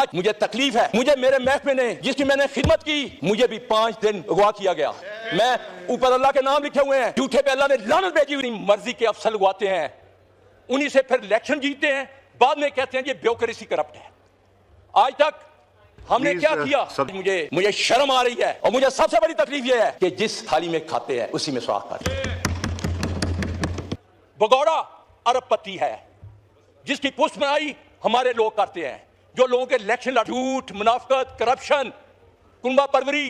आज मुझे तकलीफ है, मुझे मेरे महकमे ने जिसकी मैंने खिदमत की, मुझे भी 5 दिन अगवा किया गया। मैं ऊपर अल्लाह के नाम लिखे हुए हैं, झूठे पे अल्लाह ने लानत भेजी हुई। मर्जी के अफसर लगवाते हैं, उन्हीं से फिर इलेक्शन जीतते हैं, बाद में कहते हैं ये ब्यूरोक्रेसी करप्ट है। आज तक हमने क्या किया? मुझे शर्म आ रही है, और मुझे सबसे बड़ी तकलीफ यह है कि जिस थाली में खाते हैं उसी में सुराख करते हैं। भगौड़ा अरबपति है, जिसकी पुष्ट बनाई हमारे लोग करते हैं, जो लोगों के इलेक्शन, झूठ, मुनाफिकत, करप्शन, कुंबा परवरी,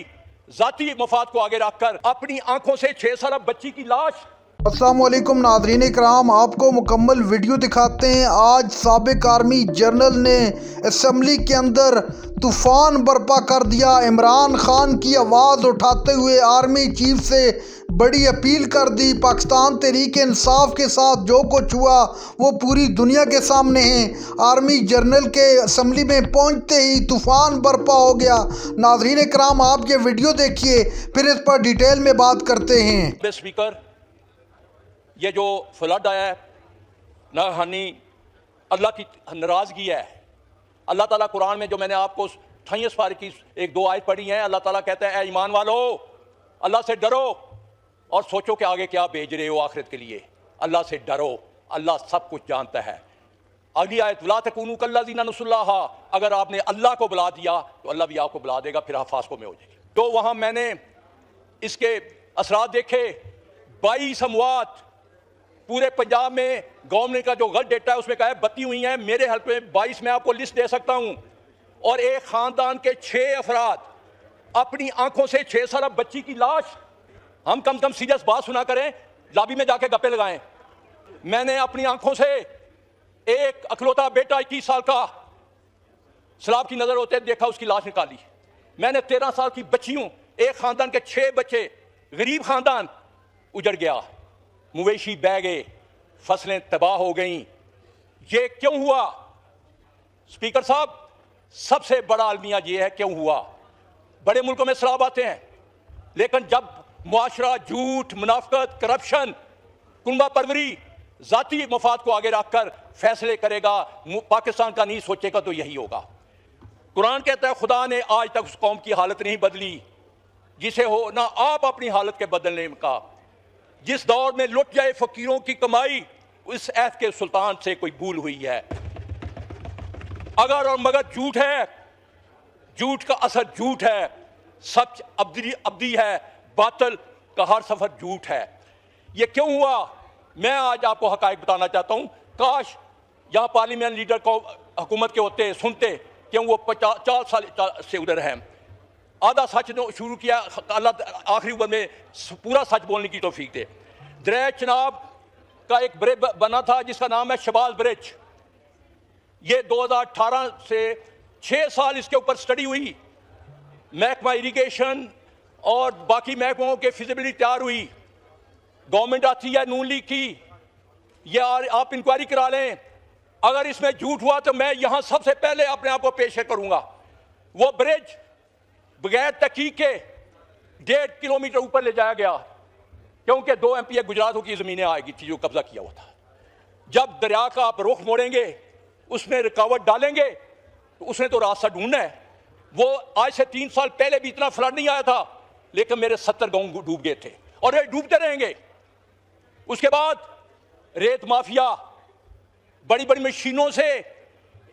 जाती मफाद को आगे रखकर अपनी आंखों से 6 साल बच्ची की लाश। अस्सलामुअलैकुम नाज़रीन इकराम, आपको मुकम्मल वीडियो दिखाते हैं। आज साबिक आर्मी जनरल ने असम्बली के अंदर तूफ़ान बर्पा कर दिया। इमरान खान की आवाज़ उठाते हुए आर्मी चीफ से बड़ी अपील कर दी। पाकिस्तान तहरीक इंसाफ के साथ जो कुछ हुआ वो पूरी दुनिया के सामने है। आर्मी जनरल के असम्बली में पहुंचते ही तूफ़ान बर्पा हो गया। नाज़रीन इकराम, आप ये वीडियो देखिए, फिर इस पर डिटेल में बात करते हैं। स्पीकर, ये जो फ्लड आया है नाहानी, अल्लाह की नाराज़गी है। अल्लाह ताला कुरान में, जो मैंने आपको 28 पारे की 1-2 आयत पढ़ी हैं, अल्लाह ताला कहता है, ऐ ईमान वालो, अल्लाह से डरो और सोचो कि आगे क्या भेज रहे हो आखिरत के लिए। अल्लाह से डरो, अल्लाह सब कुछ जानता है। अगली आयत, ला तकूनू कल्लज़ीना नसुल्लाह, अगर आपने अल्लाह को बुला दिया तो अल्लाह भी आपको बुला देगा, फिर हफाज को में हो जाएगी। तो वहाँ मैंने इसके असरात देखे। 22 अमवात पूरे पंजाब में। गवर्नमेंट का जो गलत डेटा है उसमें कहा है 32 हुई हैं। मेरे हल्के में 22, मैं आपको लिस्ट दे सकता हूँ। और एक ख़ानदान के 6 अफराद, अपनी आंखों से 6 साल बच्ची की लाश। हम कम से कम सीरियस बात सुना करें, लॉबी में जाके गप्पे लगाएं। मैंने अपनी आंखों से एक अकलौता बेटा 21 साल का सैलाब की नज़र होते देखा, उसकी लाश निकाली। मैंने 13 साल की बच्ची हूँ। एक ख़ानदान के 6 बच्चे, गरीब ख़ानदान, उजड़ गया। मवेशी बह गए, फसलें तबाह हो गईं। ये क्यों हुआ? स्पीकर साहब, सबसे बड़ा अलमिया ये है क्यों हुआ। बड़े मुल्कों में सैलाब आते हैं, लेकिन जब मुआशरा झूठ, मुनाफिकत, करप्शन, कुंबा परवरी, जाती मफाद को आगे रखकर फैसले करेगा, पाकिस्तान का नहीं सोचेगा, तो यही होगा। कुरान कहता है, खुदा ने आज तक उस कौम की हालत नहीं बदली जिसे हो ना आप अपनी हालत के बदलने का। जिस दौर में लुट जाए फकीरों की कमाई, उस ऐत के सुल्तान से कोई भूल हुई है। अगर और मगर झूठ है, झूठ का असर झूठ है, सच अब्दी है, बातिल का हर सफर झूठ है। ये क्यों हुआ? मैं आज आपको हकायक बताना चाहता हूं। काश यहां पार्लियामेंट लीडर को हुकूमत के होते, सुनते, क्यों वो 50 साल से उधर हैं। आधा सच शुरू किया, अल्लाह आखिरी उम्र में पूरा सच बोलने की तौफीक दे। दरिया चनाब का एक ब्रिज बना था जिसका नाम है शबाज ब्रिज। ये 2018 से 6 साल इसके ऊपर स्टडी हुई। महकमा इरीगेशन और बाकी महकमों के फिजिबिलिटी तैयार हुई। गवर्नमेंट आती है नून लीग की, ये आप इंक्वायरी करा लें। अगर इसमें झूठ हुआ तो मैं यहां सबसे पहले अपने आप को पेश करूंगा। वो ब्रिज बगैर तहकीक के 1.5 किलोमीटर ऊपर ले जाया गया, क्योंकि 2 MPA गुजरातों की ज़मीनें आएगी थी जो कब्जा किया हुआ था। जब दरिया का आप रुख मोड़ेंगे, उसमें रुकावट डालेंगे, तो उसने तो रास्ता ढूंढना है। वो आज से 3 साल पहले भी इतना फ्लड नहीं आया था, लेकिन मेरे 70 गांव डूब गए थे और ये डूबते रहेंगे। उसके बाद रेत माफिया बड़ी बड़ी मशीनों से,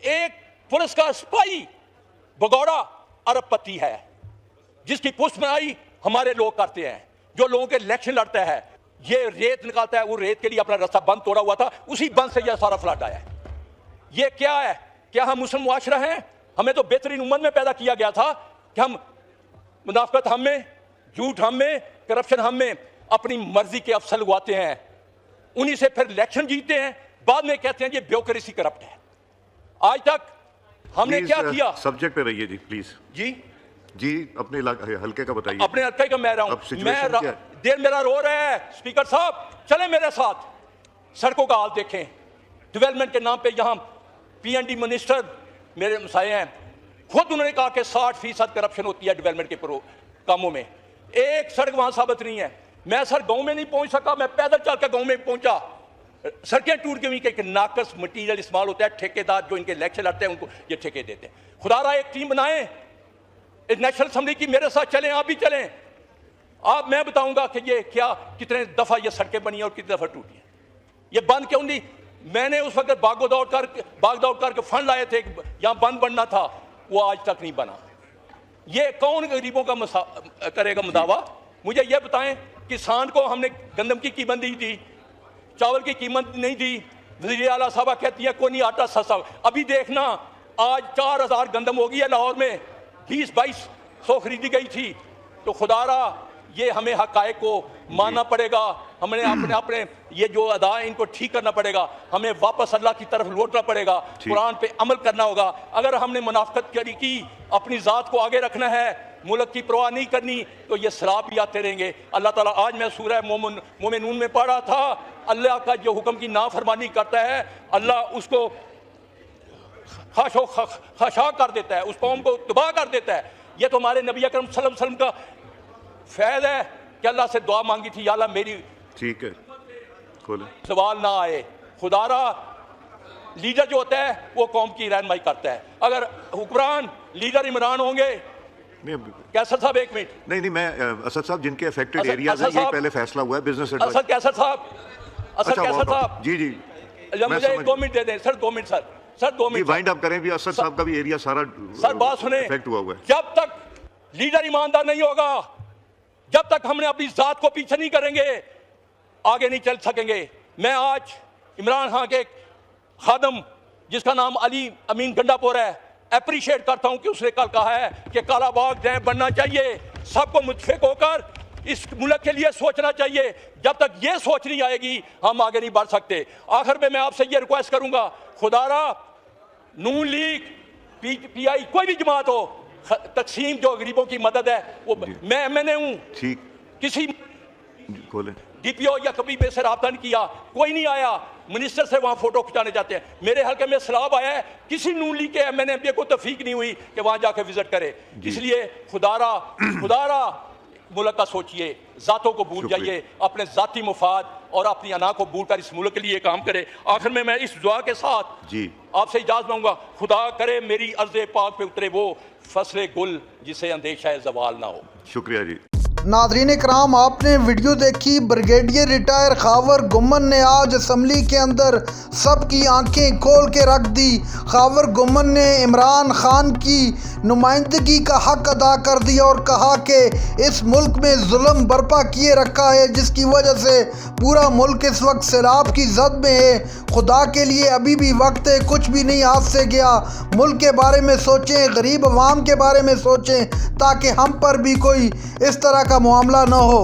एक पुलिस का सिपाही भगौड़ा अरबपति है, जिसकी पुष्ट बनाई हमारे लोग करते हैं, जो लोगों के इलेक्शन लड़ता है। ये रेत निकालता है, वो रेत के लिए अपना रास्ता बंद तोड़ा हुआ था, उसी बंद से यह सारा फ्लड आया है। ये क्या है? क्या हम मुस्लिम मुआशरा हैं? हमें तो बेहतरीन उम्मत में पैदा किया गया था कि हम मुनाफिकत हम में, झूठ हम में, करप्शन हम में, अपनी मर्जी के अफसर लगवाते हैं, उन्हीं से फिर इलेक्शन जीतते हैं, बाद में कहते हैं ये ब्यूरोक्रेसी करप्ट है। आज तक हमने क्या किया? सब्जेक्ट पे रहिए जी, प्लीज। जी अपने हल्के का बताइए। अपने हल्के का मैं रहा हूं। मैं दिल मेरा रो रहा है। स्पीकर साहब, चले मेरे साथ, सड़कों का हाल देखें। डेवलपमेंट के नाम पे यहाँ PND मिनिस्टर मेरे मसाए हैं, खुद उन्होंने कहा कि 60% करप्शन होती है डेवलपमेंट के कामों में। एक सड़क वहां साबित नहीं है। मैं सर गांव में नहीं पहुंच सका, मैं पैदल चल कर गांव में पहुंचा। सड़कें टूट गई, कि नाकस मटीरियल इस्तेमाल होता है, ठेकेदार जो इनके इलेक्शन लड़ते हैं उनको ये ठेके देते हैं। खुदारा एक टीम बनाएं, नेशनल असम्बली की, मेरे साथ चलें, आप भी चलें। आप मैं बताऊंगा कि ये क्या कितने दफ़ा ये सड़कें बनी और कितनी दफ़ा टूटी हैं। ये बंद क्यों नहीं? मैंने उस वक्त भाग दौड़ करके फंड लाए थे, यहाँ बंद बनना था, वो आज तक नहीं बना। ये कौन गरीबों का करेगा मुदावा? मुझे ये बताएं, किसान को हमने गंदम की कीमत दी थी, चावल की कीमत नहीं दी। वज़ीर आला साहबा कहती है कोई नहीं, आटा सस्ता। अभी देखना आज 4000 गंदम हो गई है लाहौर में, 20-2200 खरीदी गई थी। तो खुदारा ये हमें हक़ाइक़ को मानना पड़ेगा, हमने अपने ये जो अदा है इनको ठीक करना पड़ेगा, हमें वापस अल्लाह की तरफ लौटना पड़ेगा, कुरान पे अमल करना होगा। अगर हमने मुनाफ़िक़त की, अपनी ज़ात को आगे रखना है, मुल्क की परवाह नहीं करनी, तो ये सराब भी आते रहेंगे। अल्लाह ताला, आज मैं सूरह मोमिनून में पढ़ा था, अल्लाह का जो हुक्म की नाफरमानी करता है अल्लाह उसको खाशा कर देता है, उस कौम को तबाह कर देता है। ये तो हमारे नबी अकरम सल्लल्लाहु अलैहि वसल्लम का फैज़ है कि अल्लाह से दुआ मांगी थी, या अल्लाह मेरी ठीक है, खोले सवाल ना आए। खुदारा लीडर जो होता है वो कौम की रहनुमाई करता है। अगर हुक्मरान लीडर इमरान होंगे, कैसर साहब एक मिनट, नहीं मैं असद साहब, जिनके अफेक्टेड एरियाज हैं, ये पहले फैसला हुआ है बिजनेस असद कैसर साहब, असद कैसर साहब, जी मुझे 2 मिनट दे दें sir, 2 minute sir 2 minute wind up करें भी। असद साहब का भी एरिया सारा सर बात सुने, इफेक्ट हुआ है। जब तक लीडर ईमानदार नहीं होगा, जब तक हमने अपनी जात को पीछे नहीं करेंगे, आगे नहीं चल सकेंगे। मैं आज इमरान खान के खादम जिसका नाम अली अमीन गंडापुर है, अप्रिशिएट करता हूं कि उसने कल कहा है कि काला बाग डैम बनना चाहिए, सबको मुतफिक होकर इस मुल्क के लिए सोचना चाहिए। जब तक ये सोच नहीं आएगी हम आगे नहीं बढ़ सकते। आखिर में मैं आपसे ये रिक्वेस्ट करूंगा, खुदारा नून लीग PI कोई भी जमात हो, तकसीम जो गरीबों की मदद है वो मैंने हूँ, ठीक, किसी खोले DPO या कभी मेरे से रब्ता नहीं किया, कोई नहीं आया। मिनिस्टर से वहाँ फोटो खिंचाने जाते हैं। मेरे हल्के में सैलाब आया है, किसी नून लीग के MNMP को तौफीक नहीं हुई कि वहाँ जाके विजिट करे। इसलिए खुदारा मुल्क का सोचिए, जातों को भूल जाइए, अपने जाती मुफाद और अपनी अना को भूल कर इस मुल्क के लिए काम करे। आखिर में मैं इस दुआ के साथ जी आपसे इजाज़त मांगूंगा, खुदा करे मेरी अर्ज़ पाक पे उतरे वो फसले गुल जिसे अंदेशा ज़वाल ना हो। शुक्रिया जी। नाज़रीन कराम, आपने वीडियो देखी। ब्रिगेडियर रिटायर खावर गुम्मन ने आज असम्बली के अंदर सबकी आंखें खोल के रख दी। खावर गुम्मन ने इमरान खान की नुमाइंदगी का हक अदा कर दिया और कहा कि इस मुल्क में जुल्म बर्पा किए रखा है, जिसकी वजह से पूरा मुल्क इस वक्त सैलाब की जद में है। खुदा के लिए अभी भी वक्त है, कुछ भी नहीं हाथ से गया। मुल्क के बारे में सोचें, गरीब अवाम के बारे में सोचें, ताकि हम पर भी कोई इस तरह का मामला न हो।